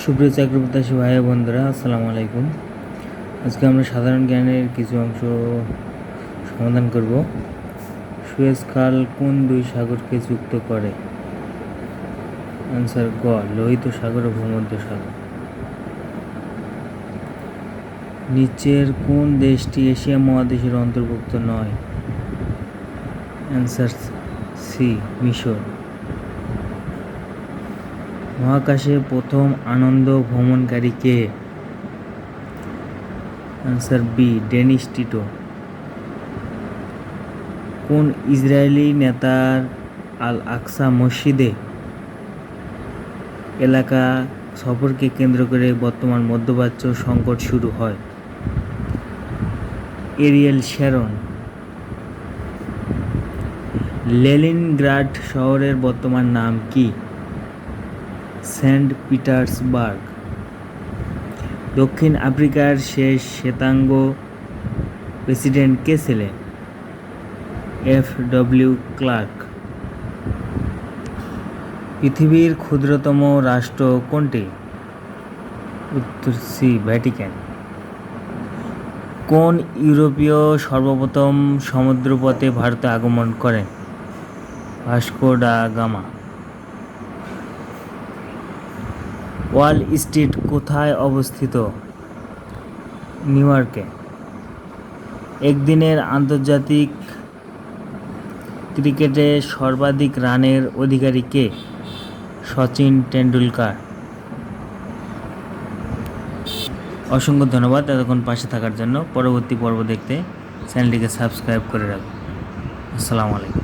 সুপ্রিয় চাকরিপ্রত্যাশী ভাই বন্ধুরা, আসসালামু আলাইকুম। আজকে আমরা সাধারণ জ্ঞানের কিছু অংশ সমাধান করব। সুয়েজ খাল কোন দুই সাগরকে যুক্ত করে? অ্যান্সার গ, লোহিত সাগর ও ভূমধ্য সাগর। নিচের কোন দেশটি এশিয়া মহাদেশের অন্তর্ভুক্ত নয়? অ্যান্সার সি, মিশর। মহাকাশে প্রথম আনন্দ ভ্রমণকারী কে? Answer B, Dennis Tito. কোন ইসরায়েলি নেতার আল আকসা মসজিদে এলাকা সফরকে কেন্দ্র করে বর্তমান মধ্যপ্রাচ্য সংকট শুরু হয়? Ariel Sharon. লেনিনগ্রাড শহরের বর্তমান নাম কি? Saint Petersburg. দক্ষিণ আফ্রিকার শেষ শ্বেতাঙ্গ প্রেসিডেন্ট কে ছিলেন? এফ.ডব্লিউ. ক্লার্ক। পৃথিবীর ক্ষুদ্রতম রাষ্ট্র কোনটি? উত্তর সি, ভ্যাটিকান। কোন ইউরোপীয় সর্বপ্রথম সমুদ্রপথে ভারতে আগমন করেন? Vasco da Gama. Wall Street কোথায় অবস্থিত? নিউ ইয়র্কে। একদিনের আন্তর্জাতিক ক্রিকেটে সর্বাধিক রানের অধিকারী কে? সচিন টেন্ডুলকার। অসংখ্য ধন্যবাদ এতক্ষণ পাশে থাকার জন্য। পরবর্তী পর্ব দেখতে চ্যানেলটিকে সাবস্ক্রাইব করে রাখুন। আসসালামু আলাইকুম।